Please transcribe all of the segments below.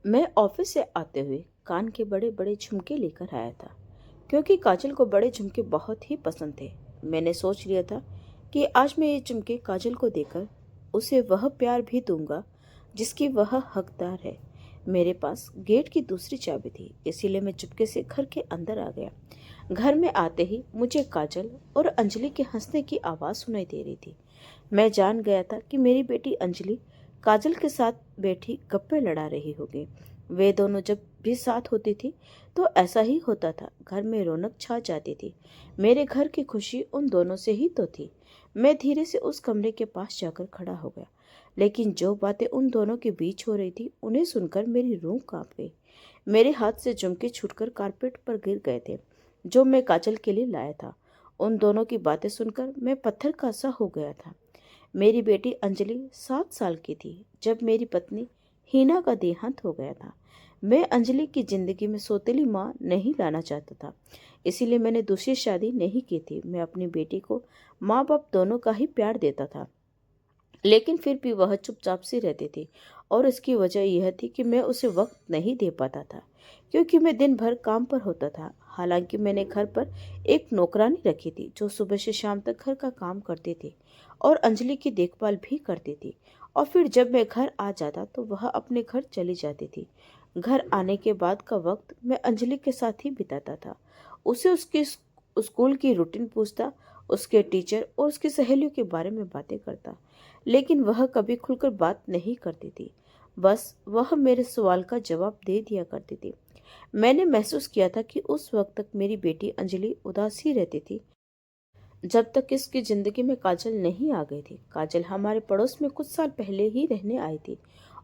मैं ऑफिस से आते हुए कान के बड़े बड़े झुमके लेकर आया था क्योंकि काजल को बड़े झुमके बहुत ही पसंद थे। मैंने सोच लिया था कि आज मैं ये झुमके काजल को देकर उसे वह प्यार भी दूंगा जिसकी वह हकदार है। मेरे पास गेट की दूसरी चाबी थी, इसीलिए मैं चुपके से घर के अंदर आ गया। घर में आते ही मुझे काजल और अंजलि के हंसने की आवाज़ सुनाई दे रही थी। मैं जान गया था कि मेरी बेटी अंजलि काजल के साथ बैठी गप्पे लड़ा रही होगी। वे दोनों जब भी साथ होती थी तो ऐसा ही होता था, घर में रौनक छा जाती थी। मेरे घर की खुशी उन दोनों से ही तो थी। मैं धीरे से उस कमरे के पास जाकर खड़ा हो गया, लेकिन जो बातें उन दोनों के बीच हो रही थी उन्हें सुनकर मेरी रूह कांप गई। मेरे हाथ से झुमके छूटकर कारपेट पर गिर गए थे जो मैं काजल के लिए लाया था। उन दोनों की बातें सुनकर मैं पत्थर का सा हो गया था। मेरी बेटी अंजलि 7 साल की थी जब मेरी पत्नी हीना का देहांत हो गया था। मैं अंजलि की जिंदगी में सौतेली माँ नहीं लाना चाहता था, इसीलिए मैंने दूसरी शादी नहीं की थी। मैं अपनी बेटी को माँ बाप दोनों का ही प्यार देता था, लेकिन फिर भी वह चुपचाप सी रहती थी। और इसकी वजह यह थी कि मैं उसे वक्त नहीं दे पाता था क्योंकि मैं दिन भर काम पर होता था। हालांकि मैंने घर पर एक नौकरानी रखी थी जो सुबह से शाम तक घर का काम करती थी और अंजलि की देखभाल भी करती थी। और फिर जब मैं घर आ जाता तो वह अपने घर चली जाती थी। घर आने के बाद का वक्त मैं अंजलि के साथ ही बिताता था। उसे उसके स्कूल की रूटीन पूछता, उसके टीचर और उसकी सहेलियों के बारे में बातें करता, लेकिन वह कभी खुलकर बात नहीं करती थी। बस वह मेरे सवाल का जवाब दे दिया करती थी। मैंने महसूस किया था कि उस वक्त तक मेरी बेटी अंजलि उदास ही रहती थी जब तक इसकी जिंदगी में काजल नहीं आ गई थी। काजल हमारे पड़ोस में कुछ साल पहले ही रहने आई थी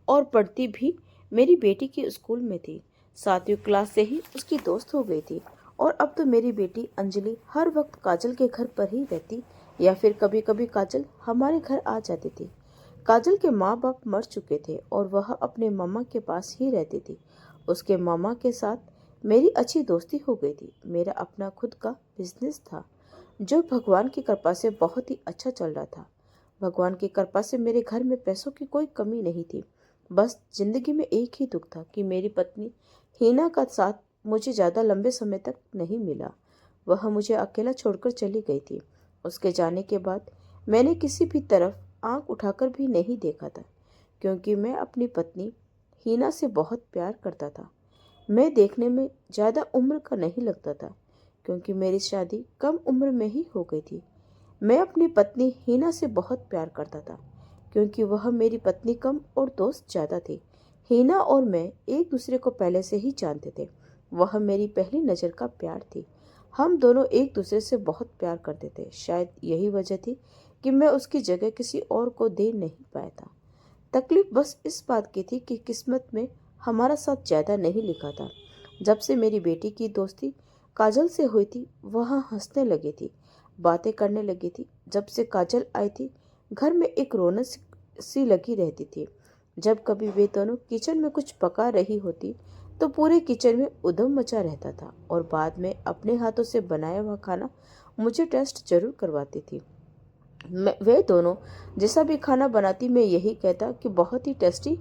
और पढ़ती भी मेरी बेटी के स्कूल में थी। 7वीं क्लास से ही उसकी दोस्त हो गई थी और अब तो मेरी बेटी अंजलि हर वक्त काजल के घर पर ही रहती या फिर कभी कभी काजल हमारे घर आ जाती थी। काजल के माँ बाप मर चुके थे और वह अपने मामा के पास ही रहती थी। उसके मामा के साथ मेरी अच्छी दोस्ती हो गई थी। मेरा अपना खुद का बिजनेस था जो भगवान की कृपा से बहुत ही अच्छा चल रहा था। भगवान की कृपा से मेरे घर में पैसों की कोई कमी नहीं थी। बस जिंदगी में एक ही दुख था कि मेरी पत्नी हीना का साथ मुझे ज़्यादा लंबे समय तक नहीं मिला। वह मुझे अकेला छोड़कर चली गई थी। उसके जाने के बाद मैंने किसी भी तरफ आंख उठाकर भी नहीं देखा था क्योंकि मैं अपनी पत्नी हीना से बहुत प्यार करता था। मैं देखने में ज़्यादा उम्र का नहीं लगता था क्योंकि मेरी शादी कम उम्र में ही हो गई थी। मैं अपनी पत्नी हीना से बहुत प्यार करता था क्योंकि वह मेरी पत्नी कम और दोस्त ज़्यादा थी। हीना और मैं एक दूसरे को पहले से ही जानते थे। वह मेरी पहली नज़र का प्यार थी। हम दोनों एक दूसरे से बहुत प्यार करते थे। शायद यही वजह थी कि मैं उसकी जगह किसी और को दे नहीं पाया था। तकलीफ बस इस बात की थी कि किस्मत में हमारा साथ ज़्यादा नहीं लिखा था। जब से मेरी बेटी की दोस्ती काजल से हुई थी वह हंसने लगी थी, बातें करने लगी थी। जब से काजल आई थी घर में एक रौनक सी लगी रहती थी। जब कभी वे दोनों किचन में कुछ पका रही होती तो पूरे किचन में उधम मचा रहता था और बाद में अपने हाथों से बनाया हुआ खाना मुझे टेस्ट जरूर करवाती थी। वे दोनों जैसा भी खाना बनाती मैं यही कहता कि बहुत ही टेस्टी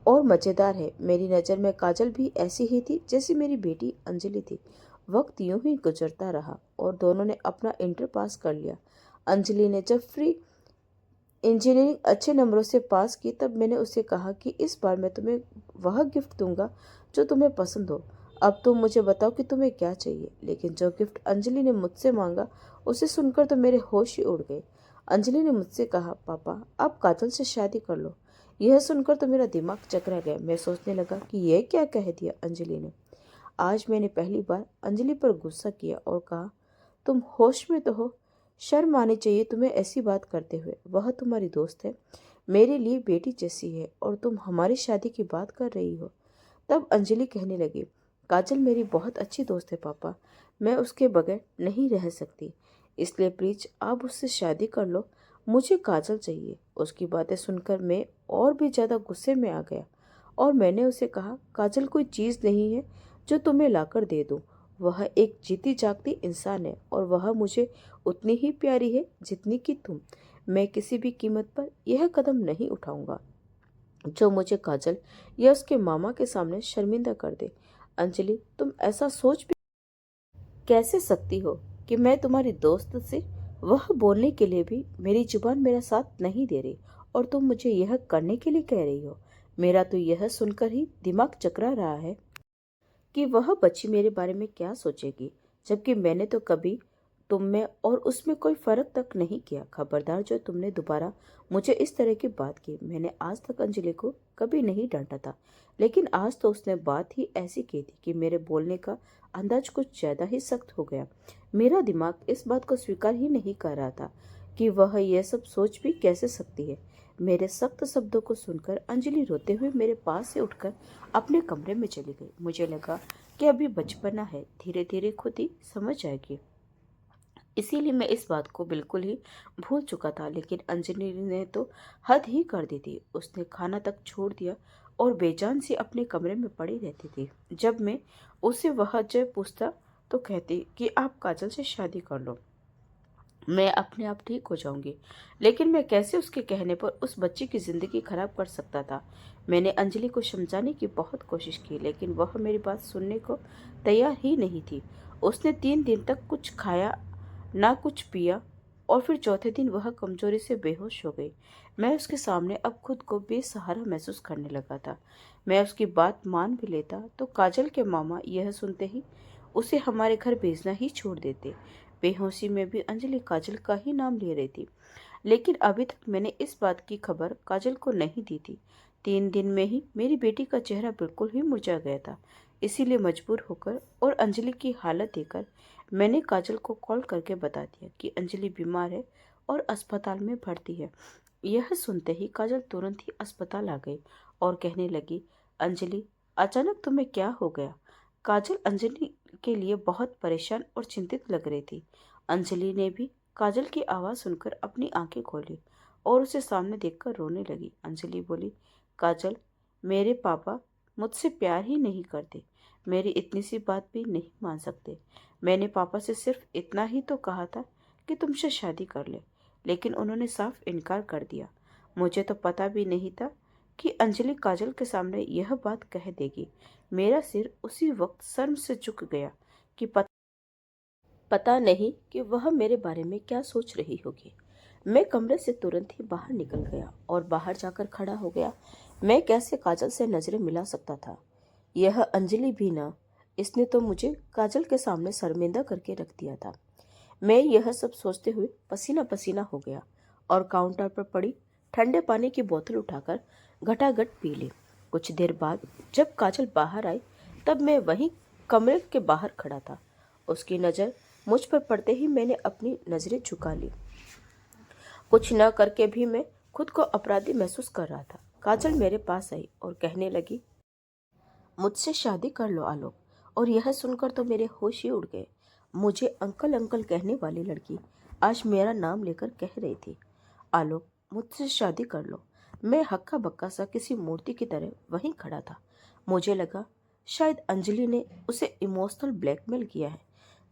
और मज़ेदार है। मेरी नज़र में काजल भी ऐसी ही थी जैसी मेरी बेटी अंजलि थी। वक्त यूं ही गुजरता रहा और दोनों ने अपना इंटर पास कर लिया। अंजलि ने जब फ्री इंजीनियरिंग अच्छे नंबरों से पास की तब मैंने उसे कहा कि इस बार मैं तुम्हें वह गिफ्ट दूंगा जो तुम्हें पसंद हो। अब तुम मुझे बताओ कि तुम्हें क्या चाहिए। लेकिन जो गिफ्ट अंजलि ने मुझसे मांगा उसे सुनकर तो मेरे होश ही उड़ गए। अंजलि ने मुझसे कहा, पापा आप काजल से शादी कर लो। यह सुनकर तो मेरा दिमाग चकरा गया। मैं सोचने लगा कि यह क्या कह दिया अंजलि ने। आज मैंने पहली बार अंजलि पर गुस्सा किया और कहा, तुम होश में तो हो? शर्म आनी चाहिए तुम्हें ऐसी बात करते हुए। वह तुम्हारी दोस्त है, मेरे लिए बेटी जैसी है और तुम हमारी शादी की बात कर रही हो। तब अंजलि कहने लगी, काजल मेरी बहुत अच्छी दोस्त है पापा, मैं उसके बगैर नहीं रह सकती, इसलिए प्लीज आप उससे शादी कर लो। मुझे काजल चाहिए। उसकी बातें सुनकर मैं और भी ज़्यादा गुस्से में आ गया और मैंने उसे कहा, काजल कोई चीज़ नहीं है जो तुम्हें लाकर दे दूँ। वह एक जीती जागती इंसान है और वह मुझे उतनी ही प्यारी है जितनी कि तुम। मैं किसी भी कीमत पर यह कदम नहीं उठाऊंगा। जो मुझे काजल या उसके मामा के सामने शर्मिंदा कर दे। अंजलि, तुम ऐसा सोच भी कैसे सकती हो कि मैं तुम्हारी दोस्त से वह बोलने के लिए भी मेरी जुबान मेरा साथ नहीं दे रही और तुम मुझे यह करने के लिए कह रही हो। मेरा तो यह सुनकर ही दिमाग चकरा रहा है कि वह बच्ची मेरे बारे में क्या सोचेगी, जबकि मैंने तो कभी तुम में और उसमें कोई फर्क तक नहीं किया। खबरदार जो तुमने दोबारा मुझे इस तरह की बात की। मैंने आज तक अंजलि को कभी नहीं डांटा था, लेकिन आज तो उसने बात ही ऐसी की थी कि मेरे बोलने का अंदाज कुछ ज्यादा ही सख्त हो गया। मेरा दिमाग इस बात को स्वीकार ही नहीं कर रहा था कि वह यह सब सोच भी कैसे सकती है। मेरे सख्त शब्दों को सुनकर अंजलि रोते हुए मेरे पास से उठकर अपने कमरे में चली गई। मुझे लगा कि अभी बचपना है, धीरे धीरे खुद ही समझ आएगी। इसीलिए मैं इस बात को बिल्कुल ही भूल चुका था, लेकिन अंजलि ने तो हद ही कर दी थी। उसने खाना तक छोड़ दिया और बेजान से अपने कमरे में पड़ी रहती थी। जब मैं उसे वह जय पूछता तो कहती कि आप काजल से शादी कर लो, मैं अपने आप ठीक हो जाऊंगी। लेकिन मैं कैसे उसके कहने पर उस बच्ची की जिंदगी खराब कर सकता था। मैंने अंजलि को समझाने की बहुत कोशिश की, लेकिन वह मेरी बात सुनने को तैयार ही नहीं थी। उसने 3 दिन तक कुछ खाया ना कुछ पिया और फिर चौथे दिन वह कमजोरी से बेहोश हो गई। मैं उसके सामने अब खुद को बेसहारा महसूस करने लगा था। मैं उसकी बात मान भी लेता तो काजल के मामा यह सुनते ही उसे हमारे घर भेजना ही छोड़ देते। बेहोशी में भी अंजलि काजल का ही नाम ले रही थी, लेकिन अभी तक मैंने इस बात की खबर काजल को नहीं दी थी। 3 दिन में ही मेरी बेटी का चेहरा बिल्कुल ही मुरझा गया था। इसीलिए मजबूर होकर और अंजलि की हालत देखकर मैंने काजल को कॉल करके बता दिया कि अंजलि बीमार है और अस्पताल में भर्ती है। यह सुनते ही काजल तुरंत ही अस्पताल आ गई और कहने लगी, अंजलि, अचानक तुम्हें क्या हो गया? काजल अंजलि के लिए बहुत परेशान और चिंतित लग रही थी। अंजलि ने भी काजल की आवाज़ सुनकर अपनी आंखें खोली और उसे सामने देखकर रोने लगी। अंजलि बोली, काजल, मेरे पापा मुझसे प्यार ही नहीं करते, मेरी इतनी सी बात भी नहीं मान सकते। मैंने पापा से सिर्फ इतना ही तो कहा था कि तुमसे शादी कर ले, लेकिन उन्होंने साफ इनकार कर दिया। मुझे तो पता भी नहीं था कि अंजलि काजल के सामने यह बात कह देगी। मेरा सिर उसी वक्त शर्म से झुक गया कि पता नहीं कि वह मेरे बारे में क्या सोच रही होगी। मैं कमरे से तुरंत ही बाहर निकल गया और बाहर जाकर खड़ा हो गया। मैं कैसे काजल से नजरें मिला सकता था? यह अंजलि भी ना, इसने तो मुझे काजल के सामने शर्मिंदा करके रख दिया था। मैं यह सब सोचते हुए पसीना पसीना हो गया और काउंटर पर पड़ी ठंडे पानी की बोतल उठाकर घटाघट पी ली। कुछ देर बाद जब काजल बाहर आई तब मैं वहीं कमरे के बाहर खड़ा था। उसकी नज़र मुझ पर पड़ते ही मैंने अपनी नज़रें झुका ली। कुछ न करके भी मैं खुद को अपराधी महसूस कर रहा था। काजल मेरे पास आई और कहने लगी, मुझसे शादी कर लो आलोक। और यह सुनकर तो मेरे होश ही उड़ गए। मुझे अंकल अंकल कहने वाली लड़की आज मेरा नाम लेकर कह रही थी, आलोक, मुझसे शादी कर लो। मैं हक्का बक्का सा किसी मूर्ति की तरह वहीं खड़ा था। मुझे लगा शायद अंजलि ने उसे इमोशनल ब्लैकमेल किया है,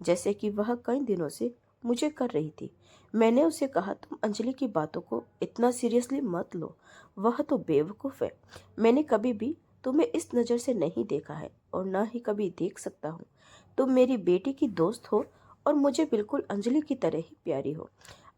जैसे कि वह कई दिनों से मुझे कर रही थी। मैंने उसे कहा, तुम अंजलि की बातों को इतना सीरियसली मत लो, वह तो बेवकूफ़ है। मैंने कभी भी तुम्हें इस नज़र से नहीं देखा है और न ही कभी देख सकता हूँ। तुम मेरी बेटी की दोस्त हो और मुझे बिल्कुल अंजलि की तरह ही प्यारी हो।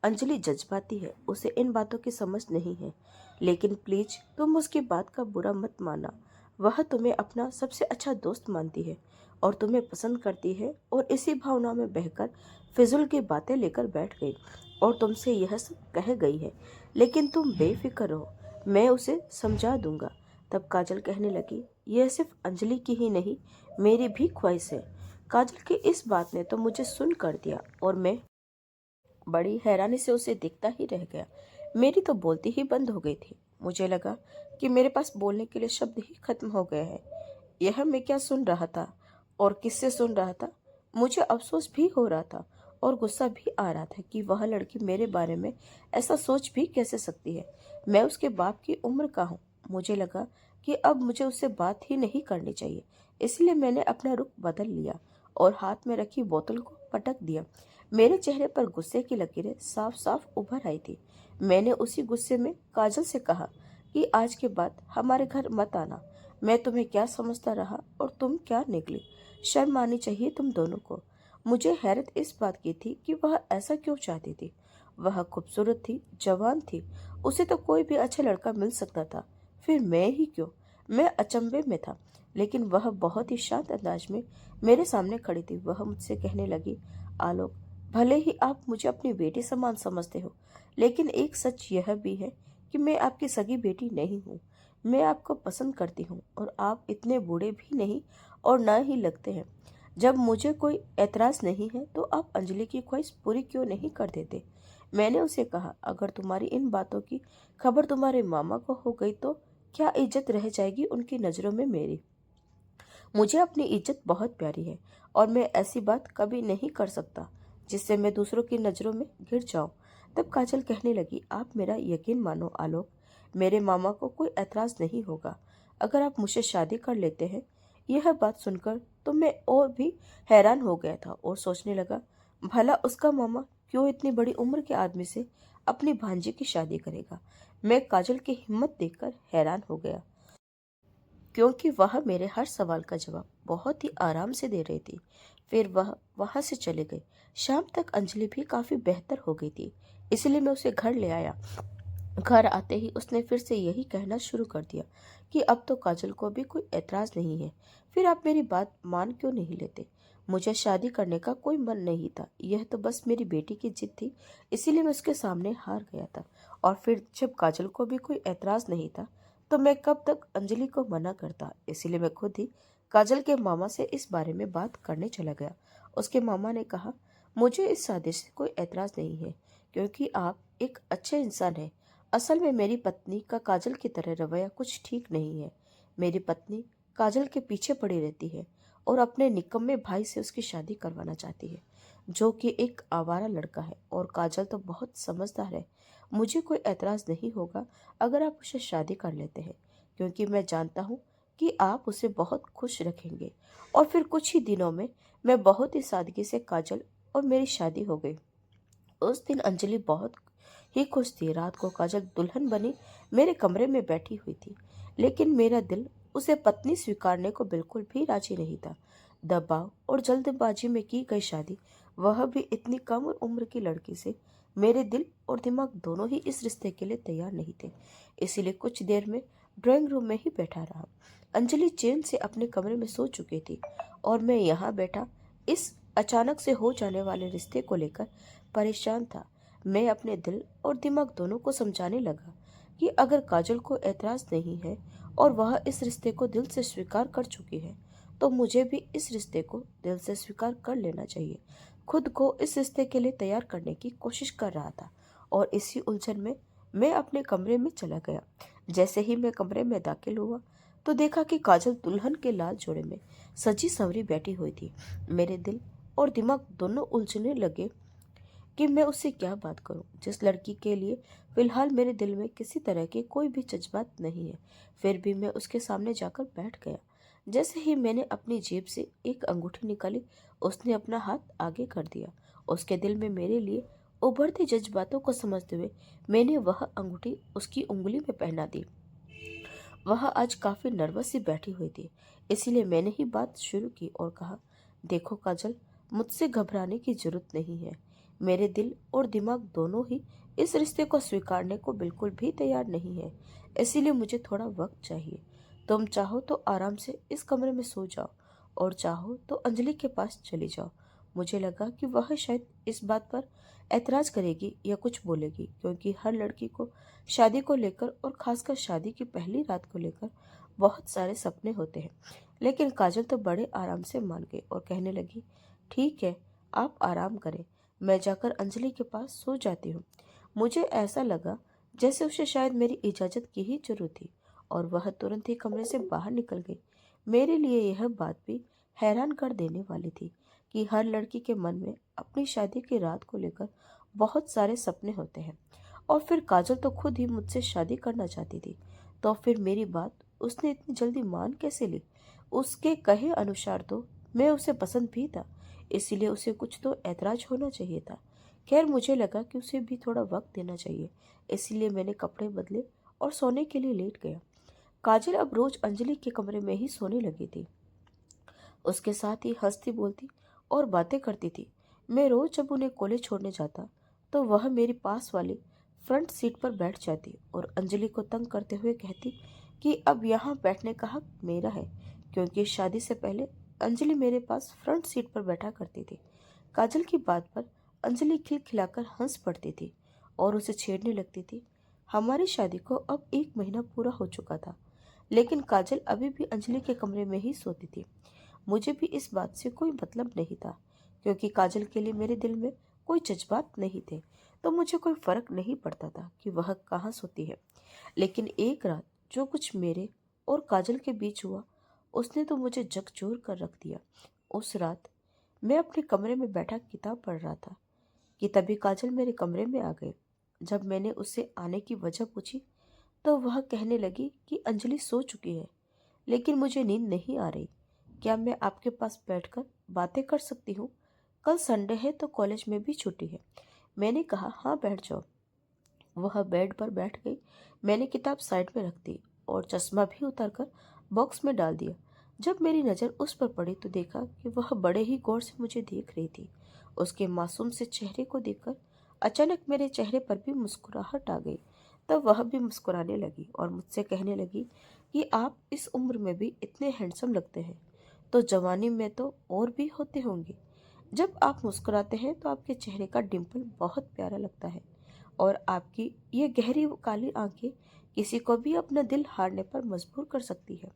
अंजलि जज्बाती है, उसे इन बातों की समझ नहीं है, लेकिन प्लीज तुम उसकी बात का बुरा मत माना। वह तुम्हें अपना सबसे अच्छा दोस्त मानती है और तुम्हें पसंद करती है और इसी भावना में बहकर फिजूल की बातें लेकर बैठ गई और तुमसे यह सब कह गई है। लेकिन तुम बेफिक्र रहो, मैं उसे समझा दूंगा। तब काजल कहने लगी, यह सिर्फ अंजलि की ही नहीं, मेरी भी ख्वाहिश है। काजल की इस बात ने तो मुझे सुन कर दिया और मैं बड़ी हैरानी से उसे देखता ही रह गया। मेरी तो बोलती ही बंद हो गई थी। मुझे लगा कि मेरे पास बोलने के लिए शब्द ही खत्म हो गए हैं। यह मैं क्या सुन रहा था और किससे सुन रहा था? मुझे अफसोस भी हो रहा था और गुस्सा भी आ रहा था कि वह लड़की मेरे बारे में ऐसा सोच भी कैसे सकती है। मैं उसके बाप की उम्र का हूँ। मुझे लगा कि अब मुझे उससे बात ही नहीं करनी चाहिए, इसलिए मैंने अपना रुख बदल लिया और हाथ में रखी बोतल को पटक दिया। मेरे चेहरे पर गुस्से की लकीरें साफ साफ उभर आई थी। मैंने उसी गुस्से में काजल से कहा कि आज के बाद हमारे घर मत आना। मैं तुम्हें क्या समझता रहा और तुम क्या निकली। शर्म आनी चाहिए तुम दोनों को। मुझे हैरत इस बात की थी कि वह ऐसा क्यों चाहती थी। वह खूबसूरत थी, जवान थी, उसे तो कोई भी अच्छा लड़का मिल सकता था, फिर मैं ही क्यों। मैं अचंभे में था, लेकिन वह बहुत ही शांत अंदाज में मेरे सामने खड़ी थी। वह मुझसे कहने लगी, आलोक, भले ही आप मुझे अपनी बेटी समान समझते हो, लेकिन एक सच यह भी है कि मैं आपकी सगी बेटी नहीं हूँ। मैं आपको पसंद करती हूँ और आप इतने बूढ़े भी नहीं और न ही लगते हैं। जब मुझे कोई एतराज नहीं है तो आप अंजलि की ख्वाहिश पूरी क्यों नहीं कर देते। मैंने उसे कहा, अगर तुम्हारी इन बातों की खबर तुम्हारे मामा को हो गई तो क्या इज्जत रह जाएगी उनकी नज़रों में मेरी। मुझे अपनी इज्जत बहुत प्यारी है और मैं ऐसी बात कभी नहीं कर सकता जिससे मैं दूसरों की नज़रों में गिर जाऊं। तब काजल कहने लगी, आप मेरा यकीन मानो आलोक, मेरे मामा को कोई ऐतराज नहीं होगा अगर आप मुझसे शादी कर लेते हैं। यह बात सुनकर तो मैं और भी हैरान हो गया था और सोचने लगा, भला उसका मामा क्यों इतनी बड़ी उम्र के आदमी से अपनी भांजी की शादी करेगा। मैं काजल की हिम्मत देखकर हैरान हो गया, क्योंकि वह मेरे हर सवाल का जवाब बहुत ही आराम से दे रही थी। फिर वह वहां से चले गए। शाम तक अंजलि भी काफी बेहतर हो गई थी, इसलिए मैं उसे घर ले आया। घर आते ही उसने फिर से यही कहना शुरू कर दिया कि अब तो काजल को भी कोई एतराज नहीं है। फिर आप मेरी बात मान क्यों नहीं लेते। मुझे शादी करने का कोई मन नहीं था, यह तो बस मेरी बेटी की जिद थी, इसीलिए मैं उसके सामने हार गया था। और फिर जब काजल को भी कोई एतराज नहीं था तो मैं कब तक अंजलि को मना करता। इसीलिए मैं खुद ही काजल के मामा से इस बारे में बात करने चला गया। उसके मामा ने कहा, मुझे इस शादी से कोई एतराज नहीं है, क्योंकि आप एक अच्छे इंसान हैं। असल में मेरी पत्नी का काजल की तरह रवैया कुछ ठीक नहीं है। मेरी पत्नी काजल के पीछे पड़ी रहती है और अपने निकम्मे भाई से उसकी शादी करवाना चाहती है, जो कि एक आवारा लड़का है, और काजल तो बहुत समझदार है। मुझे कोई एतराज नहीं होगा अगर आप उसे शादी कर लेते हैं, क्योंकि मैं जानता हूँ कि आप उसे बहुत खुश रखेंगे। और फिर कुछ ही दिनों में मैं बहुत ही सादगी से काजल और मेरी शादी हो गई। उस दिन अंजलि बहुत ही खुश थी। रात को काजल दुल्हन बनी मेरे कमरे में बैठी हुई थी, लेकिन मेरा दिल उसे पत्नी स्वीकारने को बिल्कुल भी राजी नहीं था। दबाव और जल्दबाजी में की गई शादी, वह भी इतनी कम उम्र की लड़की से, मेरे दिल और दिमाग दोनों ही इस रिश्ते के लिए तैयार नहीं थे। इसीलिए कुछ देर में ड्राइंग रूम में ही बैठा रहा। अंजलि चैन से अपने कमरे में सो चुकी थी और मैं यहाँ बैठा इस अचानक से हो जाने वाले रिश्ते को लेकर परेशान था। मैं अपने दिल और दिमाग दोनों को समझाने लगा कि अगर काजल को ऐतराज नहीं है और वह इस रिश्ते को दिल से स्वीकार कर चुकी है, तो मुझे भी इस रिश्ते को दिल से स्वीकार कर लेना चाहिए। खुद को इस रिश्ते के लिए तैयार करने की कोशिश कर रहा था और इसी उलझन में मैं अपने कमरे में चला गया। जैसे ही मैं कमरे में दाखिल हुआ तो देखा कि काजल दुल्हन के लाल जोड़े में सजी संवरी बैठी हुई थी। मेरे दिल और दिमाग दोनों उलझने लगे कि मैं उससे क्या बात करूं, जिस लड़की के लिए फिलहाल मेरे दिल में किसी तरह के कोई भी जज्बात नहीं है। फिर भी मैं उसके सामने जाकर बैठ गया। जैसे ही मैंने अपनी जेब से एक अंगूठी निकाली, उसने अपना हाथ आगे कर दिया। उसके दिल में मेरे लिए उभरते जज्बातों को समझते हुए मैंने वह अंगूठी उसकी उंगली में पहना दी। वह आज काफी नर्वस सी बैठी हुई थी, इसीलिए मैंने ही बात शुरू की और कहा, देखो काजल, मुझसे घबराने की जरूरत नहीं है। मेरे दिल और दिमाग दोनों ही इस रिश्ते को स्वीकारने को बिल्कुल भी तैयार नहीं है, इसीलिए मुझे थोड़ा वक्त चाहिए। तुम चाहो तो आराम से इस कमरे में सो जाओ और चाहो तो अंजलि के पास चली जाओ। मुझे लगा कि वह शायद इस बात पर ऐतराज करेगी या कुछ बोलेगी, क्योंकि हर लड़की को शादी को लेकर और खासकर शादी की पहली रात को लेकर बहुत सारे सपने होते हैं। लेकिन काजल तो बड़े आराम से मान गई और कहने लगी, ठीक है, आप आराम करें, मैं जाकर अंजलि के पास सो जाती हूँ। मुझे ऐसा लगा जैसे उसे शायद मेरी इजाज़त की ही जरूरत थी और वह तुरंत ही कमरे से बाहर निकल गई। मेरे लिए यह बात भी हैरान कर देने वाली थी कि हर लड़की के मन में अपनी शादी की रात को लेकर बहुत सारे सपने होते हैं, और फिर काजल तो खुद ही मुझसे शादी करना चाहती थी। तो फिर मेरी बात उसने इतनी जल्दी मान कैसे ली। उसके कहे अनुसार तो मैं उसे पसंद भी था, इसीलिए उसे कुछ तो ऐतराज होना चाहिए था। खैर, मुझे लगा कि उसे भी थोड़ा वक्त देना चाहिए, इसीलिए मैंने कपड़े बदले और सोने के लिए लेट गया। काजल अब रोज अंजलि के कमरे में ही सोने लगी थी। उसके साथ ही हंसती बोलती और बातें करती थी। मैं रोज जब उन्हें कॉलेज छोड़ने जाता तो वह मेरी पास वाली फ्रंट सीट पर बैठ जाती और अंजलि को तंग करते हुए कहती कि अब यहाँ बैठने का हक मेरा है, क्योंकि शादी से पहले अंजलि मेरे पास फ्रंट सीट पर बैठा करती थी। काजल की बात पर अंजलि खिलखिलाकर हंस पड़ती थी और उसे छेड़ने लगती थी। हमारी शादी को अब 1 महीना पूरा हो चुका था, लेकिन काजल अभी भी अंजलि के कमरे में ही सोती थी। मुझे भी इस बात से कोई मतलब नहीं था, क्योंकि काजल के लिए मेरे दिल में कोई जज्बात नहीं थे, तो मुझे कोई फर्क नहीं पड़ता था कि वह कहाँ सोती है। लेकिन एक रात जो कुछ मेरे और काजल के बीच हुआ, उसने तो मुझे झकझोर कर रख दिया। उस रात मैं अपने कमरे में बैठा किताब पढ़ रहा था कि तभी काजल मेरे कमरे में आ गए। जब मैंने उससे आने की वजह पूछी तो वह कहने लगी कि अंजलि सो चुकी है, लेकिन मुझे नींद नहीं आ रही। क्या मैं आपके पास बैठकर बातें कर सकती हूँ? कल संडे है तो कॉलेज में भी छुट्टी है। मैंने कहा हाँ, बैठ जाओ। वह बेड पर बैठ गई। मैंने किताब साइड में रख दी और चश्मा भी उतारकर बॉक्स में डाल दिया। जब मेरी नज़र उस पर पड़ी तो देखा कि वह बड़े ही गौर से मुझे देख रही थी। उसके मासूम से चेहरे को देखकर अचानक मेरे चेहरे पर भी मुस्कुराहट आ गई। तब वह भी मुस्कुराने लगी और मुझसे कहने लगी कि आप इस उम्र में भी इतने हैंडसम लगते हैं, तो जवानी में तो और भी होते होंगे। जब आप मुस्कुराते हैं तो आपके चेहरे का डिम्पल बहुत प्यारा लगता है, और आपकी ये गहरी काली आंखें किसी को भी अपना दिल हारने पर मजबूर कर सकती है।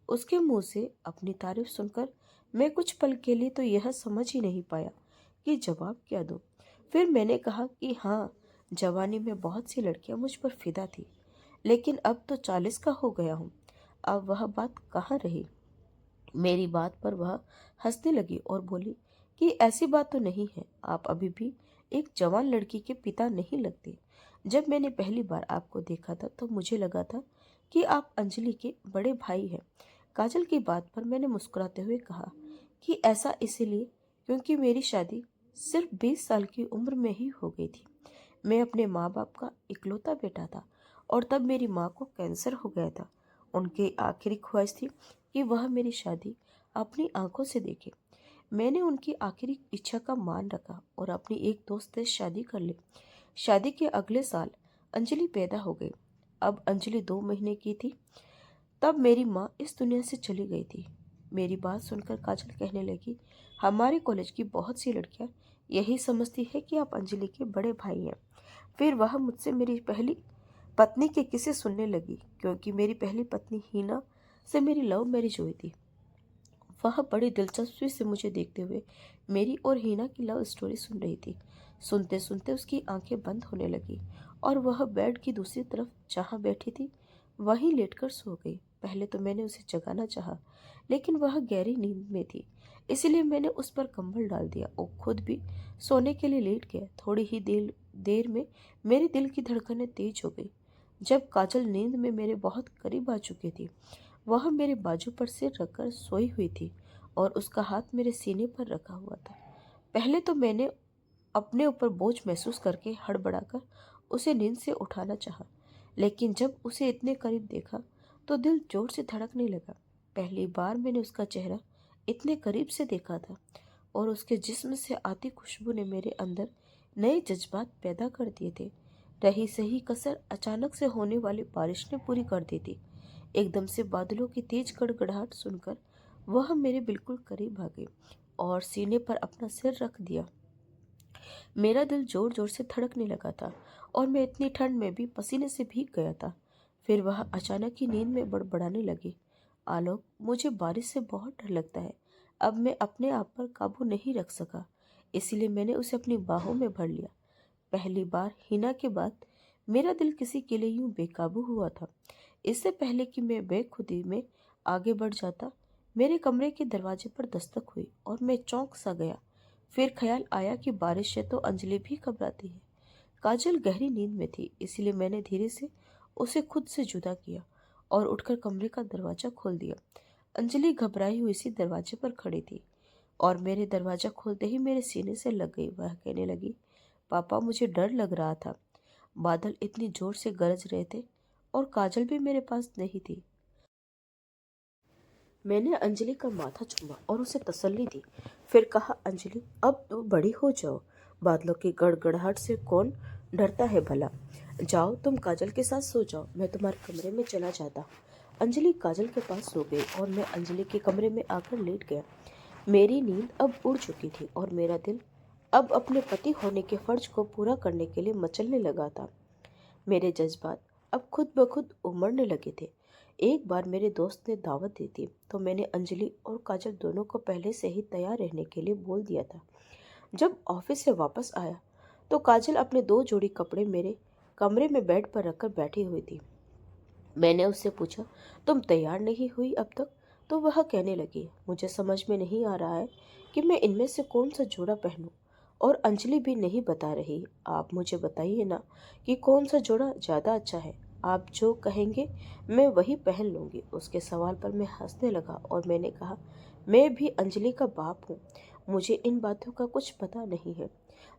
उसके मुंह से अपनी तारीफ सुनकर मैं कुछ पल के लिए तो यह समझ ही नहीं पाया कि जवाब क्या दूं। फिर मैंने कहा कि हाँ, जवानी में बहुत सी लड़कियां मुझ पर फिदा थी, लेकिन अब तो 40 का हो गया हूँ। अब वह बात कहाँ रही। मेरी बात पर वह हंसने लगी और बोली कि ऐसी बात तो नहीं है, आप अभी भी एक जवान लड़की के पिता नहीं लगते। जब मैंने पहली बार आपको देखा था तो मुझे लगा था कि आप अंजलि के बड़े भाई हैं। काजल की बात पर मैंने मुस्कुराते हुए कहा कि ऐसा इसीलिए क्योंकि मेरी शादी सिर्फ 20 साल की उम्र में ही हो गई थी। मैं अपने माँ बाप का इकलौता बेटा था और तब मेरी माँ को कैंसर हो गया था। उनकी आखिरी ख्वाहिश थी कि वह मेरी शादी अपनी आंखों से देखे। मैंने उनकी आखिरी इच्छा का मान रखा और अपनी एक दोस्त से शादी कर ली। शादी के अगले साल अंजलि पैदा हो गई। अब अंजलि 2 महीने की थी तब मेरी माँ इस दुनिया से चली गई थी। मेरी बात सुनकर काजल कहने लगी, हमारे कॉलेज की बहुत सी लड़कियां यही समझती है कि आप अंजलि के बड़े भाई हैं। फिर वह मुझसे मेरी पहली पत्नी के किस्से सुनने लगी, क्योंकि मेरी पहली पत्नी हीना से मेरी लव मैरिज हुई थी। वह बड़ी दिलचस्पी से मुझे देखते हुए मेरी और हीना की लव स्टोरी सुन रही थी। सुनते सुनते उसकी आंखें बंद होने लगी और वह बेड की दूसरी तरफ जहां बैठी थी वहीं लेटकर सो गई। पहले तो मैंने उसे जगाना चाहा, लेकिन वह गहरी नींद में थी, इसलिए मैंने उस पर कंबल डाल दिया और खुद भी सोने के लिए लेट गया। थोड़ी ही देर में मेरे दिल की धड़कनें तेज हो गई। जब काजल नींद में मेरे बहुत करीब आ चुकी थी, वह मेरे बाजू पर सिर रखकर सोई हुई थी और उसका हाथ मेरे सीने पर रखा हुआ था। पहले तो मैंने अपने ऊपर बोझ महसूस करके हड़बड़ाकर उसे नींद से उठाना चाहा, लेकिन जब उसे इतने करीब देखा तो दिल जोर से धड़कने लगा। पहली बार मैंने उसका चेहरा इतने करीब से देखा था और उसके जिस्म से आती खुशबू ने मेरे अंदर नए जज्बात पैदा कर दिए थे। रही सही कसर अचानक से होने वाली बारिश ने पूरी कर दी थी। एकदम से बादलों की तेज गड़गड़ाहट सुनकर वह मेरे बिल्कुल करीब आ गई और सीने पर अपना सिर रख दिया। मेरा दिल जोर जोर से धड़कने लगा था और मैं इतनी ठंड में भी पसीने से भीग गया था। फिर वह अचानक ही नींद में बड़बड़ाने लगी, आलोक, मुझे बारिश से बहुत डर लगता है। अब मैं अपने आप पर काबू नहीं रख सका, इसीलिए मैंने उसे अपनी बाहों में भर लिया। पहली बार हिना के बाद मेरा दिल किसी के लिए यूं बेकाबू हुआ था। इससे पहले कि मैं बेखुदी में आगे बढ़ जाता, मेरे कमरे के दरवाजे पर दस्तक हुई और मैं चौंक सा गया। फिर ख्याल आया कि बारिश से तो अंजलि भी घबराती है। काजल गहरी नींद में थी, इसलिए मैंने धीरे से उसे खुद से जुदा किया और उठकर कमरे का दरवाजा खोल दिया। अंजलि घबराई हुई सी दरवाजे पर खड़ी थी और मेरे दरवाजा खोलते ही मेरे सीने से लग गई। वह कहने लगी, पापा, मुझे डर लग रहा था। बादल इतनी जोर से गरज रहे थे और काजल भी मेरे पास नहीं थी। मैंने अंजलि का माथा चूमा और उसे तसल्ली दी। फिर कहा, अंजलि अब तो बड़ी हो जाओ, बादलों की गड़गड़ाहट से कौन डरता है भला। जाओ तुम काजल के साथ सो जाओ, मैं तुम्हारे कमरे में चला जाता। अंजलि काजल के पास सो गई और मैं अंजलि के कमरे में आकर लेट गया। मेरी नींद अब उड़ चुकी थी और मेरा दिल अब अपने पति होने के फर्ज को पूरा करने के लिए मचलने लगा था। मेरे जज्बात अब खुद ब खुद उमड़ने लगे थे। एक बार मेरे दोस्त ने दावत दी थी तो मैंने अंजलि और काजल दोनों को पहले से ही तैयार रहने के लिए बोल दिया था। जब ऑफिस से वापस आया तो काजल अपने 2 जोड़ी कपड़े मेरे कमरे में बेड पर रखकर बैठी हुई थी। मैंने उससे पूछा, तुम तैयार नहीं हुई अब तक? तो वह कहने लगी, मुझे समझ में नहीं आ रहा है कि मैं इनमें से कौन सा जोड़ा पहनूं, और अंजलि भी नहीं बता रही। आप मुझे बताइए ना कि कौन सा जोड़ा ज़्यादा अच्छा है। आप जो कहेंगे मैं वही पहन लूँगी। उसके सवाल पर मैं हंसने लगा और मैंने कहा, मैं भी अंजलि का बाप हूँ, मुझे इन बातों का कुछ पता नहीं है।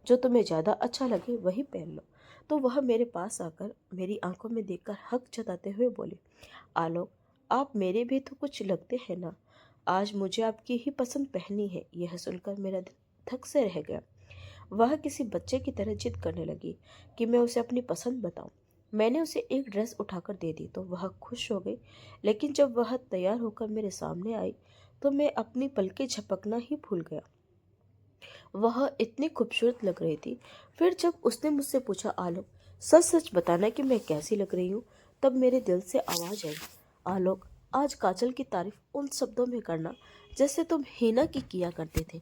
जो तुम्हें ज़्यादा अच्छा लगे वही पहन लो। तो वह मेरे पास आकर मेरी आंखों में देखकर हक जताते हुए बोले, आलोक, आप मेरे भी तो कुछ लगते हैं ना। आज मुझे आपकी ही पसंद पहननी है। यह सुनकर मेरा दिल धक से रह गया। वह किसी बच्चे की तरह जिद करने लगी कि मैं उसे अपनी पसंद बताऊं। मैंने उसे एक ड्रेस उठाकर दे दी तो वह खुश हो गई, लेकिन जब वह तैयार होकर मेरे सामने आई तो मैं अपनी पलकें झपकना ही भूल गया। वह इतनी खूबसूरत लग रही थी। फिर जब उसने मुझसे पूछा, आलोक सच सच बताना कि मैं कैसी लग रही हूँ, तब मेरे दिल से आवाज आई, आलोक आज काजल की तारीफ उन शब्दों में करना जैसे तुम हीना की किया करते थे।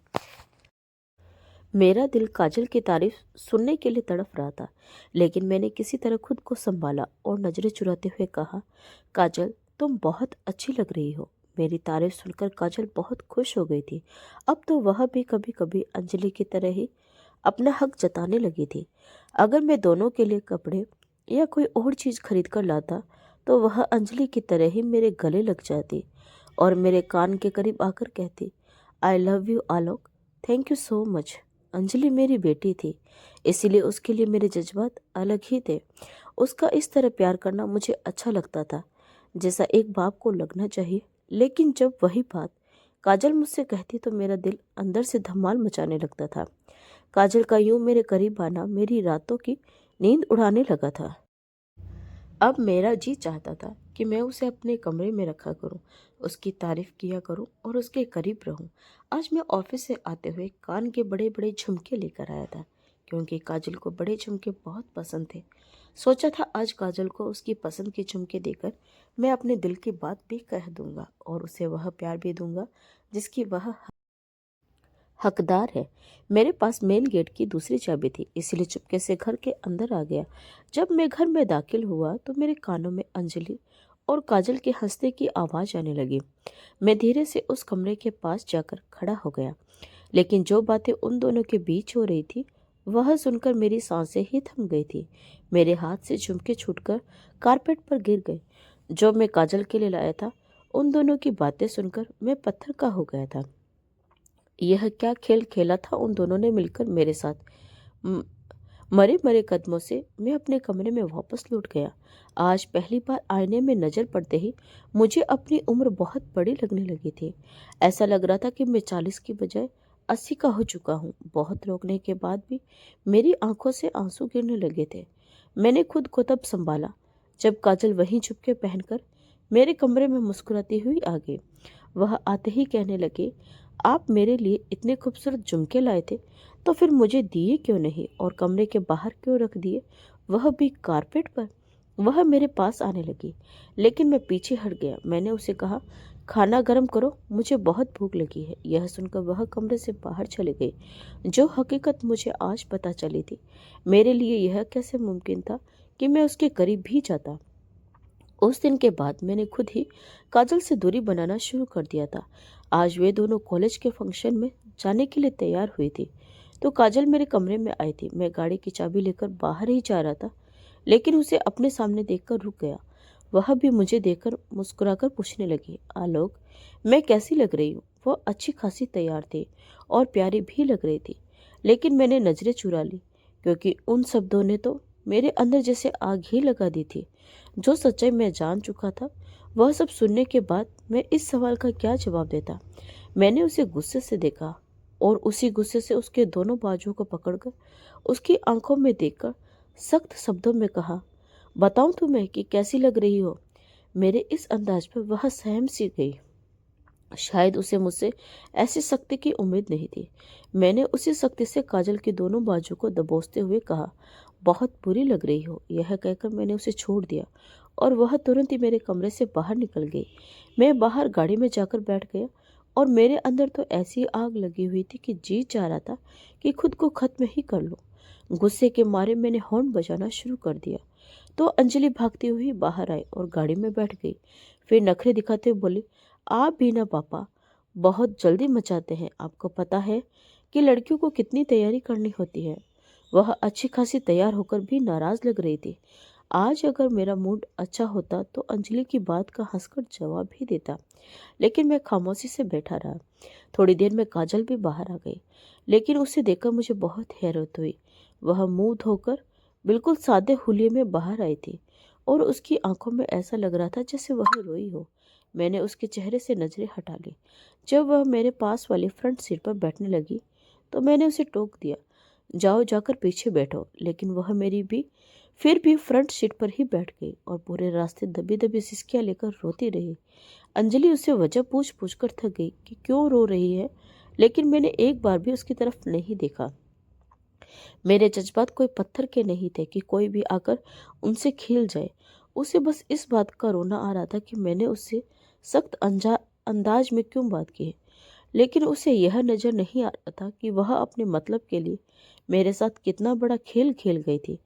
मेरा दिल काजल की तारीफ सुनने के लिए तड़प रहा था, लेकिन मैंने किसी तरह खुद को संभाला और नजरें चुराते हुए कहा, काजल तुम बहुत अच्छी लग रही हो। मेरी तारीफ सुनकर काजल बहुत खुश हो गई थी। अब तो वह भी कभी कभी अंजलि की तरह ही अपना हक जताने लगी थी। अगर मैं दोनों के लिए कपड़े या कोई और चीज़ खरीद कर लाता तो वह अंजलि की तरह ही मेरे गले लग जाती और मेरे कान के करीब आकर कहती, I love you Alok, thank you so much. Anjali मेरी बेटी थी, इसीलिए उसके लिए मेरे जज्बात अलग ही थे। उसका इस तरह प्यार करना मुझे अच्छा लगता था, जैसा एक बाप को लगना चाहिए। लेकिन जब वही बात काजल मुझसे कहती तो मेरा दिल अंदर से धमाल मचाने लगता था। काजल का यूं मेरे करीब आना मेरी रातों की नींद उड़ाने लगा था। अब मेरा जी चाहता था कि मैं उसे अपने कमरे में रखा करूं, उसकी तारीफ किया करूं और उसके करीब रहूं। आज मैं ऑफिस से आते हुए कान के बड़े बड़े झुमके लेकर आया था, क्योंकि काजल को बड़े झुमके बहुत पसंद थे। सोचा था आज काजल को उसकी पसंद के झुमके देकर मैं अपने दिल की बात भी कह दूंगा और उसे वह प्यार भी दूंगा जिसकी वह हकदार है। मेरे पास मेन गेट की दूसरी चाबी थी, इसलिए चुपके से घर के अंदर आ गया। जब मैं घर में दाखिल हुआ तो मेरे कानों में अंजलि और काजल के हंसने की आवाज आने लगी। मैं धीरे से उस कमरे के पास जाकर खड़ा हो गया, लेकिन जो बातें उन दोनों के बीच हो रही थी वह सुनकर मेरी सांसें ही थम गई थी। मेरे हाथ से झुमके छूटकर कारपेट पर गिर गए जो मैं काजल के लिए लाया था। उन दोनों की बातें सुनकर मैं पत्थर का हो गया था। यह क्या खेल खेला था उन दोनों ने मिलकर मेरे साथ। म- मरे मरे कदमों से मैं अपने कमरे में वापस लौट गया। आज पहली बार आईने में नजर पड़ते ही मुझे अपनी उम्र बहुत बड़ी लगने लगी थी। ऐसा लग रहा था कि मैं 40 की बजाय 80 का हो चुका हूँ। बहुत रोकने के बाद भी मेरी आंखों से आंसू गिरने लगे थे। मैंने खुद को तब संभाला जब काजल वहीं चुपके पहनकर मेरे कमरे में मुस्कुराती हुई आ गई। वह आते ही कहने लगे, आप मेरे लिए इतने खूबसूरत झुमके लाए थे तो फिर मुझे दिए क्यों नहीं और कमरे के बाहर क्यों रख दिए, वह भी कारपेट पर। वह मेरे पास आने लगी, लेकिन मैं पीछे हट गया। मैंने उसे कहा, खाना गर्म करो, मुझे बहुत भूख लगी है। यह सुनकर वह कमरे से बाहर चली गई। जो हकीकत मुझे आज पता चली थी, मेरे लिए यह कैसे मुमकिन था कि मैं उसके करीब भी जाता। उस दिन के बाद मैंने खुद ही काजल से दूरी बनाना शुरू कर दिया था। आज वे दोनों कॉलेज के फंक्शन में जाने के लिए तैयार हुई थी तो काजल मेरे कमरे में आई थी। मैं गाड़ी की चाबी लेकर बाहर ही जा रहा था, लेकिन उसे अपने सामने देखकर रुक गया। वह भी मुझे देखकर मुस्कुराकर पूछने लगी, आलोक मैं कैसी लग रही हूँ? वो अच्छी खासी तैयार थी और प्यारी भी लग रही थी, लेकिन मैंने नजरें चुरा ली क्योंकि उन शब्दों ने तो मेरे अंदर जैसे आग ही लगा दी थी। जो सच्चाई मैं जान चुका था, वह सब सुनने के बाद मैं इस सवाल का क्या जवाब देता। मैंने उसे गुस्से से देखा और उसी गुस्से से उसके दोनों बाजुओं को पकड़कर उसकी आंखों में देखकर सख्त शब्दों में कहा, बताऊं तुम्हें कि कैसी लग रही हो। मेरे इस अंदाज पर वह सहम सी गई। शायद उसे मुझसे ऐसी सख्ती की उम्मीद नहीं थी। मैंने उसी सख्ती से काजल की दोनों बाजू को दबोचते हुए कहा, बहुत बुरी लग रही हो। यह कहकर मैंने उसे छोड़ दिया और वह तुरंत ही मेरे कमरे से बाहर निकल गई। मैं बाहर गाड़ी में जाकर बैठ गया और मेरे अंदर तो ऐसी आग लगी हुई थी कि जी चाह रहा था कि खुद को खत्म ही कर लूं। गुस्से के मारे मैंने हॉर्न बजाना शुरू कर दिया तो अंजलि भागती हुई बाहर आई और गाड़ी में बैठ गई। फिर नखरे दिखाते हुए बोली, आप भी ना पापा, बहुत जल्दी मचाते हैं। आपको पता है कि लड़कियों को कितनी तैयारी करनी होती है। वह अच्छी खासी तैयार होकर भी नाराज लग रही थी। आज अगर मेरा मूड अच्छा होता तो अंजलि की बात का हंसकर जवाब भी देता, लेकिन मैं खामोशी से बैठा रहा। थोड़ी देर में काजल भी बाहर आ गई, लेकिन उसे देखकर मुझे बहुत हैरत हुई। वह मुंह धोकर बिल्कुल सादे हुलिये में बाहर आई थी और उसकी आंखों में ऐसा लग रहा था जैसे वह रोई हो। मैंने उसके चेहरे से नजरें हटा ली। जब वह मेरे पास वाली फ्रंट सीट पर बैठने लगी तो मैंने उसे टोक दिया, जाओ जाकर पीछे बैठो। लेकिन वह मेरी भी फिर भी फ्रंट सीट पर ही बैठ गई और पूरे रास्ते दबी दबी सिसकियां लेकर रोती रही। अंजलि उससे वजह पूछ पूछ कर थक गई कि क्यों रो रही है, लेकिन मैंने एक बार भी उसकी तरफ नहीं देखा। मेरे जज्बात कोई पत्थर के नहीं थे कि कोई भी आकर उनसे खिल जाए। उसे बस इस बात का रोना आ रहा था कि मैंने उससे सख्त अंदाज में क्यों बात की है। लेकिन उसे यह नज़र नहीं आ रहा था कि वह अपने मतलब के लिए मेरे साथ कितना बड़ा खेल खेल गई थी।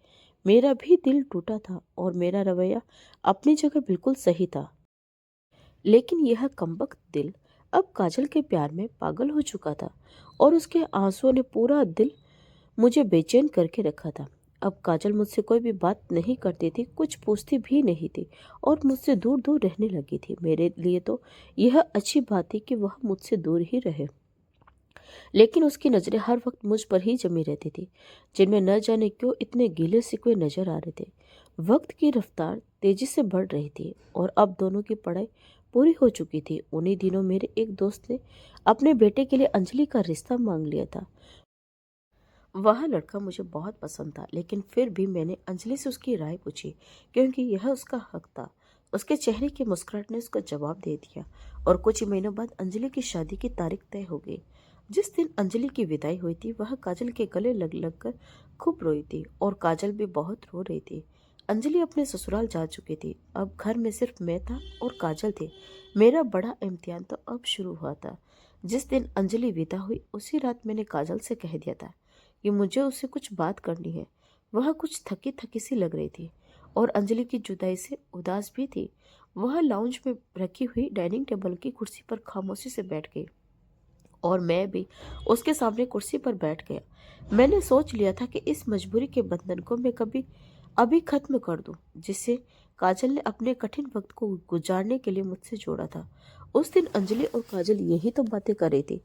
मेरा भी दिल टूटा था और मेरा रवैया अपनी जगह बिल्कुल सही था। लेकिन यह कमबख्त दिल अब काजल के प्यार में पागल हो चुका था और उसके आंसुओं ने पूरा दिल मुझे बेचैन करके रखा था। अब काजल मुझसे कोई भी बात नहीं करती थी, कुछ पूछती भी नहीं थी और मुझसे दूर दूर रहने लगी थी। मेरे लिए तो यह अच्छी बात थी कि वह मुझसे दूर ही रहे, लेकिन उसकी नज़रें हर वक्त मुझ पर ही जमी रहती थी, जिनमें न जाने क्यों इतने गीले सिकवे नजर आ रहे थे। वक्त की रफ्तार तेजी से बढ़ रही थी और अब दोनों की पढ़ाई पूरी हो चुकी थी। उन्हीं दिनों मेरे एक दोस्त ने अपने बेटे के लिए अंजलि का रिश्ता मांग लिया था। वह लड़का मुझे बहुत पसंद था, लेकिन फिर भी मैंने अंजलि से उसकी राय पूछी क्योंकि यह उसका हक था। उसके चेहरे की मुस्कुराहट ने उसका जवाब दे दिया और कुछ ही महीनों बाद अंजलि की शादी की तारीख तय हो गई। जिस दिन अंजलि की विदाई हुई थी वह काजल के गले लग लग कर खूब रोई थी और काजल भी बहुत रो रही थी। अंजलि अपने ससुराल जा चुकी थी। अब घर में सिर्फ मैं था और काजल थी। मेरा बड़ा इम्तिहान तो अब शुरू हुआ था। जिस दिन अंजलि विदा हुई उसी रात मैंने काजल से कह दिया था कि मुझे उससे कुछ बात करनी है। वह कुछ थकी थकी सी लग रही थी और अंजलि की जुदाई से उदास भी थी। वह लाउंज में रखी हुई डाइनिंग टेबल की कुर्सी पर खामोशी से बैठ गई और मैं भी उसके सामने कुर्सी पर बैठ गया। मैंने सोच लिया था कि इस मजबूरी के बंधन को मैं कभी अभी खत्म कर दूं, जिससे काजल ने अपने कठिन वक्त को गुजारने के लिए मुझसे जोड़ा था। उस दिन अंजलि और काजल यही तो बातें कर रही थी।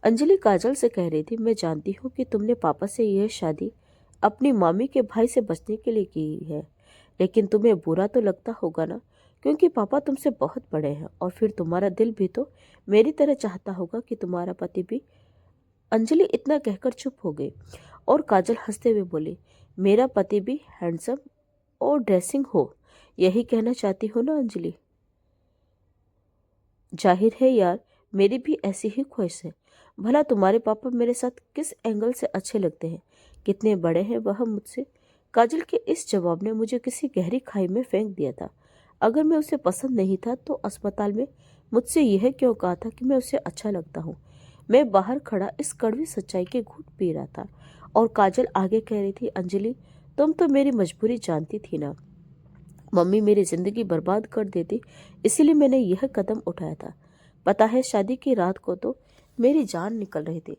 अंजलि काजल से कह रही थी, मैं जानती हूँ कि तुमने पापा से यह शादी अपनी मामी के भाई से बचने के लिए की है, लेकिन तुम्हें बुरा तो लगता होगा ना, क्योंकि पापा तुमसे बहुत बड़े हैं और फिर तुम्हारा दिल भी तो मेरी तरह चाहता होगा कि तुम्हारा पति भी। अंजलि इतना कहकर चुप हो गई और काजल हंसते हुए बोली, मेरा पति भी हैंडसम और ड्रेसिंग हो, यही कहना चाहती हो ना अंजलि। जाहिर है यार, मेरी भी ऐसी ही ख्वाहिश है। भला तुम्हारे पापा मेरे साथ किस एंगल से अच्छे लगते हैं, कितने बड़े हैं वह मुझसे। काजल के इस जवाब ने मुझे किसी गहरी खाई में फेंक दिया था। अगर मैं उसे पसंद नहीं था तो अस्पताल में मुझसे यह क्यों कहा था कि मैं उसे अच्छा लगता हूँ। मैं बाहर खड़ा इस कड़वी सच्चाई के घूंट पी रहा था और काजल आगे कह रही थी, अंजलि तुम तो मेरी मजबूरी जानती थी ना। मम्मी मेरी जिंदगी बर्बाद कर देती, इसीलिए मैंने यह कदम उठाया था। पता है शादी की रात को तो मेरी जान निकल रही थी,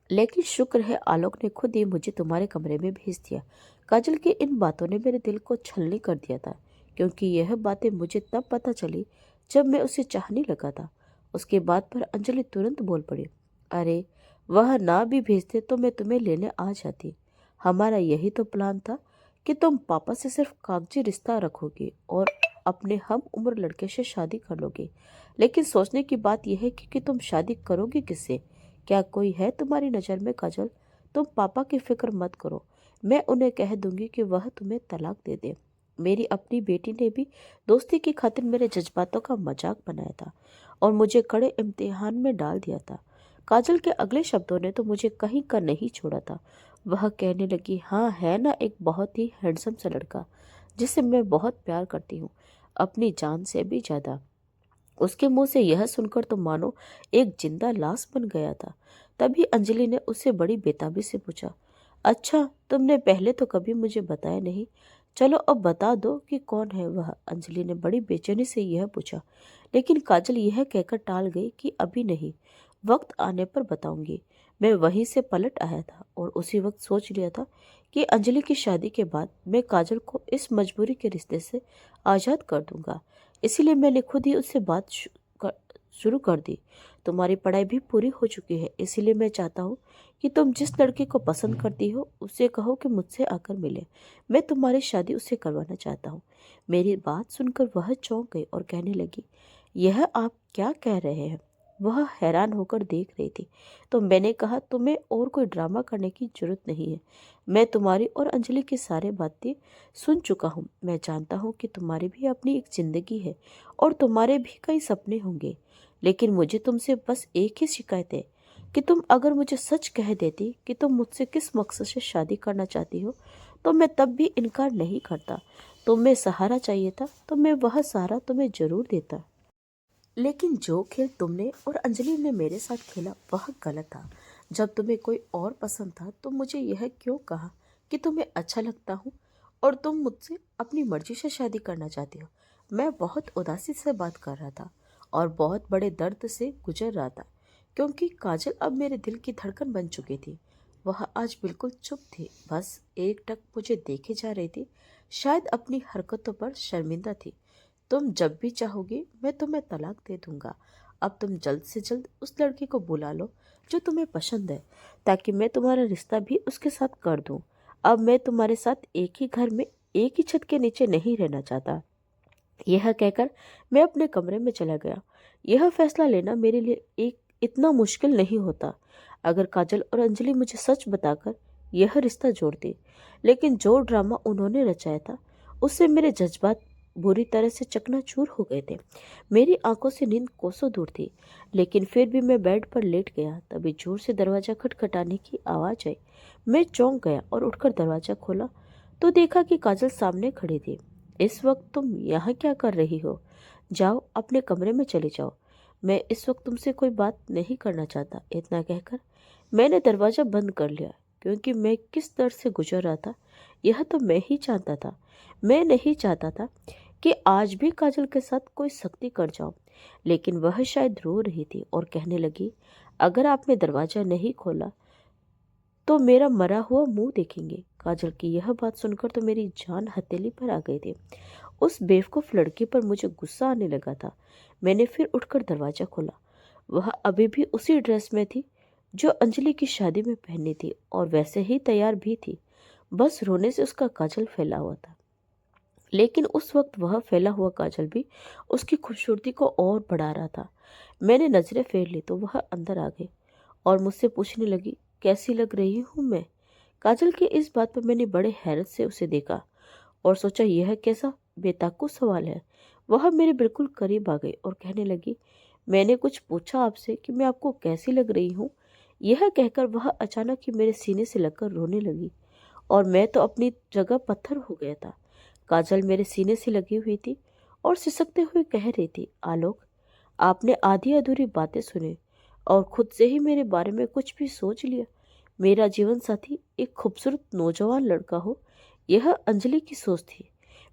लेकिन शुक्र है आलोक ने खुद ही मुझे तुम्हारे कमरे में भेज दिया। काजल की इन बातों ने मेरे दिल को छलनी कर दिया था, क्योंकि यह बातें मुझे तब पता चली जब मैं उसे चाहने लगा था। उसके बाद पर अंजलि तुरंत बोल पड़ी, अरे वह ना भी भेजते तो मैं तुम्हें लेने आ जाती। हमारा यही तो प्लान था। कि तुम पापा से सिर्फ कागजी रिश्ता रखोगे और अपने हम उम्र लड़के से शादी कर लोगे। लेकिन सोचने की बात यह है कि तुम शादी करोगे किससे? क्या कोई है तुम्हारी नज़र में काजल? तुम पापा की फिक्र मत करो, मैं उन्हें कह दूंगी कि वह तुम्हें तलाक दे दे। मेरी अपनी बेटी ने भी दोस्ती की खातिर मेरे जज्बातों का मजाक बनाया था और मुझे कड़े इम्तिहान में डाल दिया था। काजल के अगले शब्दों ने तो मुझे कहीं का नहीं छोड़ा था। वह कहने लगी, हाँ है ना, एक बहुत ही हैंडसम सा लड़का जिसे मैं बहुत प्यार करती हूँ, अपनी जान से भी ज्यादा। उसके मुंह से यह सुनकर तो मानो एक जिंदा लाश बन गया था। तभी अंजलि ने उससे बड़ी बेताबी से पूछा, अच्छा तुमने पहले तो कभी मुझे बताया नहीं, चलो अब बता दो कि कौन है वह। अंजलि ने बड़ी बेचैनी से यह पूछा, लेकिन काजल यह कहकर टाल गई कि अभी नहीं, वक्त आने पर बताऊंगी। मैं वहीं से पलट आया था और उसी वक्त सोच लिया था कि अंजलि की शादी के बाद मैं काजल को इस मजबूरी के रिश्ते से आज़ाद कर दूंगा। इसीलिए मैंने खुद ही उससे बात शुरू कर दी। तुम्हारी पढ़ाई भी पूरी हो चुकी है, इसीलिए मैं चाहता हूँ कि तुम जिस लड़के को पसंद करती हो उसे कहो कि मुझसे आकर मिले। मैं तुम्हारी शादी उससे करवाना चाहता हूँ। मेरी बात सुनकर वह चौंक गई और कहने लगी, यह आप क्या कह रहे हैं? वह हैरान होकर देख रही थी। तो मैंने कहा, तुम्हें और कोई ड्रामा करने की जरूरत नहीं है। मैं तुम्हारी और अंजलि की सारी बातें सुन चुका हूँ। मैं जानता हूँ कि तुम्हारी भी अपनी एक जिंदगी है और तुम्हारे भी कई सपने होंगे। लेकिन मुझे तुमसे बस एक ही शिकायत है कि तुम अगर मुझे सच कह देती कि तुम मुझसे किस मकसद से शादी करना चाहती हो तो मैं तब भी इनकार नहीं करता। तुम्हें सहारा चाहिए था तो मैं वह सहारा तुम्हें जरूर देता। लेकिन जो खेल तुमने और अंजलि ने मेरे साथ खेला वह गलत था। जब तुम्हें कोई और पसंद था तो मुझे यह क्यों कहा कि तुम्हें अच्छा लगता हूँ और तुम मुझसे अपनी मर्जी से शादी करना चाहती हो? मैं बहुत उदासी से बात कर रहा था और बहुत बड़े दर्द से गुजर रहा था, क्योंकि काजल अब मेरे दिल की धड़कन बन चुकी थी। वह आज बिल्कुल चुप थी, बस एक टक मुझे देखे जा रही थी, शायद अपनी हरकतों पर शर्मिंदा थी। तुम जब भी चाहोगी मैं तुम्हें तलाक दे दूंगा। अब तुम जल्द से जल्द उस लड़के को बुला लो जो तुम्हें पसंद है, ताकि मैं तुम्हारा रिश्ता भी उसके साथ कर दूं। अब मैं तुम्हारे साथ एक ही घर में एक ही छत के नीचे नहीं रहना चाहता। यह कहकर मैं अपने कमरे में चला गया। यह फैसला लेना मेरे लिए एक इतना मुश्किल नहीं होता अगर काजल और अंजलि मुझे सच बताकर यह रिश्ता जोड़ती। लेकिन जो ड्रामा उन्होंने रचाया था उससे मेरे जज्बात बुरी तरह से चकनाचूर हो गए थे। मेरी आंखों से नींद कोसों दूर थी, लेकिन फिर भी मैं बेड पर लेट गया। तभी जोर से दरवाजा खटखटाने की आवाज आई। मैं चौंक गया और उठकर दरवाजा खोला तो देखा कि काजल सामने खड़ी थी। इस वक्त तुम यहाँ क्या कर रही हो? जाओ अपने कमरे में चले जाओ, मैं इस वक्त तुमसे कोई बात नहीं करना चाहता। इतना कहकर मैंने दरवाजा बंद कर लिया, क्योंकि मैं किस दर्द से गुजर रहा था यह तो मैं ही जानता था। मैं नहीं चाहता था कि आज भी काजल के साथ कोई सख्ती कर जाऊं, लेकिन वह शायद रो रही थी और कहने लगी, अगर आपने दरवाजा नहीं खोला तो मेरा मरा हुआ मुंह देखेंगे। काजल की यह बात सुनकर तो मेरी जान हथेली पर आ गई थी। उस बेवकूफ लड़के पर मुझे गुस्सा आने लगा था। मैंने फिर उठकर दरवाजा खोला। वह अभी भी उसी ड्रेस में थी जो अंजलि की शादी में पहनी थी और वैसे ही तैयार भी थी। बस रोने से उसका काजल फैला हुआ था। लेकिन उस वक्त वह फैला हुआ काजल भी उसकी खूबसूरती को और बढ़ा रहा था। मैंने नजरें फेर ली तो वह अंदर आ गई और मुझसे पूछने लगी, कैसी लग रही हूं मैं? काजल की इस बात पर मैंने बड़े हैरत से उसे देखा और सोचा, यह कैसा बेताकू सवाल है। वह मेरे बिल्कुल करीब आ गई और कहने लगी, मैंने कुछ पूछा आपसे कि मैं आपको कैसी लग रही हूँ? यह कहकर वह अचानक ही मेरे सीने से लगकर रोने लगी और मैं तो अपनी जगह पत्थर हो गया था। काजल मेरे सीने से लगी हुई थी और सिसकते हुए कह रही थी, आलोक, आपने आधी अधूरी बातें सुनी और खुद से ही मेरे बारे में कुछ भी सोच लिया। मेरा जीवन साथी एक खूबसूरत नौजवान लड़का हो, यह अंजलि की सोच थी।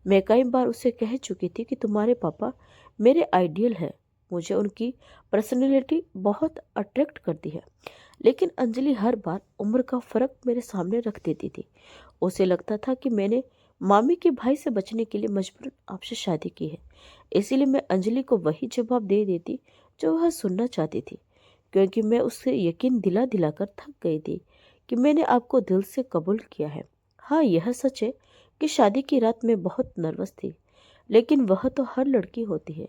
मैं कई बार उसे कह चुकी थी कि तुम्हारे पापा मेरे आइडियल है, मुझे उनकी पर्सनैलिटी बहुत अट्रैक्ट करती है। लेकिन अंजलि हर बार उम्र का फर्क मेरे सामने रख देती थी। उसे लगता था कि मैंने मामी के भाई से बचने के लिए मजबूरन आपसे शादी की है। इसीलिए मैं अंजलि को वही जवाब दे देती जो वह सुनना चाहती थी, क्योंकि मैं उससे यकीन दिला दिलाकर थक गई थी कि मैंने आपको दिल से कबूल किया है। हाँ, यह सच है कि शादी की रात मैं बहुत नर्वस थी, लेकिन वह तो हर लड़की होती है।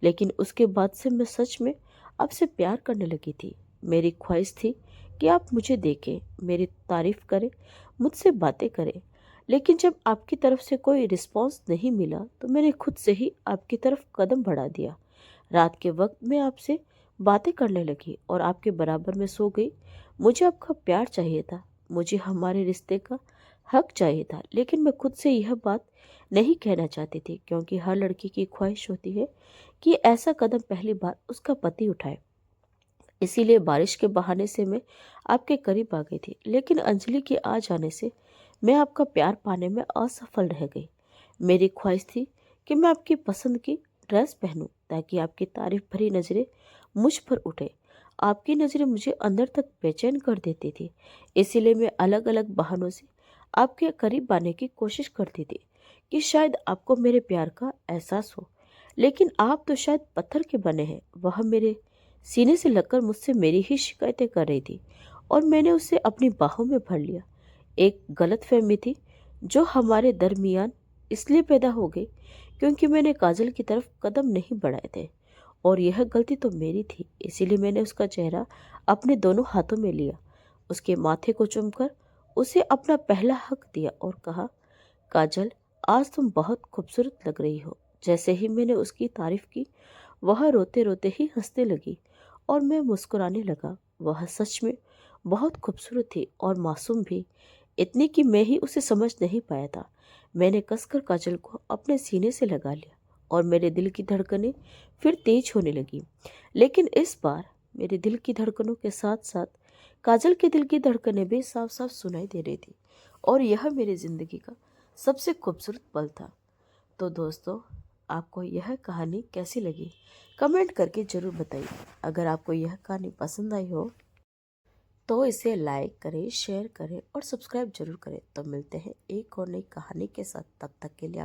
लेकिन उसके बाद से मैं सच में आपसे प्यार करने लगी थी। मेरी ख्वाहिश थी कि आप मुझे देखें, मेरी तारीफ करें, मुझसे बातें करें। लेकिन जब आपकी तरफ से कोई रिस्पॉन्स नहीं मिला तो मैंने खुद से ही आपकी तरफ कदम बढ़ा दिया। रात के वक्त मैं आपसे बातें करने लगी और आपके बराबर में सो गई। मुझे आपका प्यार चाहिए था, मुझे हमारे रिश्ते का हक चाहिए था, लेकिन मैं खुद से यह बात नहीं कहना चाहती थी, क्योंकि हर लड़की की ख्वाहिश होती है कि ऐसा कदम पहली बार उसका पति उठाए। इसीलिए बारिश के बहाने से मैं आपके करीब आ गई थी, लेकिन अंजलि के आ जाने से मैं आपका प्यार पाने में असफल रह गई। मेरी ख्वाहिश थी कि मैं आपकी पसंद की ड्रेस पहनूं ताकि आपकी तारीफ भरी नज़रें मुझ पर उठे। आपकी नज़रें मुझे अंदर तक बेचैन कर देती थी। इसीलिए मैं अलग अलग बहानों से आपके करीब आने की कोशिश करती थी कि शायद आपको मेरे प्यार का एहसास हो। लेकिन आप तो शायद पत्थर के बने हैं। वह मेरे सीने से लगकर मुझसे मेरी ही शिकायतें कर रही थी और मैंने उसे अपनी बाहों में भर लिया। एक गलतफहमी थी जो हमारे दरमियान इसलिए पैदा हो गई क्योंकि मैंने काजल की तरफ कदम नहीं बढ़ाए थे, और यह गलती तो मेरी थी। इसीलिए मैंने उसका चेहरा अपने दोनों हाथों में लिया, उसके माथे को चूमकर उसे अपना पहला हक दिया और कहा, काजल, आज तुम बहुत खूबसूरत लग रही हो। जैसे ही मैंने उसकी तारीफ की, वह रोते रोते ही हंसने लगी और मैं मुस्कुराने लगा। वह सच में बहुत खूबसूरत थी और मासूम भी, इतनी कि मैं ही उसे समझ नहीं पाया था। मैंने कसकर काजल को अपने सीने से लगा लिया और मेरे दिल की धड़कनें फिर तेज होने लगी। लेकिन इस बार मेरे दिल की धड़कनों के साथ साथ काजल के दिल की धड़कनें भी साफ साफ सुनाई दे रही थी, और यह मेरी जिंदगी का सबसे खूबसूरत पल था। तो दोस्तों, आपको यह कहानी कैसी लगी कमेंट करके ज़रूर बताइए। अगर आपको यह कहानी पसंद आई हो तो इसे लाइक करें, शेयर करें और सब्सक्राइब जरूर करें। तो मिलते हैं एक और नई कहानी के साथ, तब तक के लिए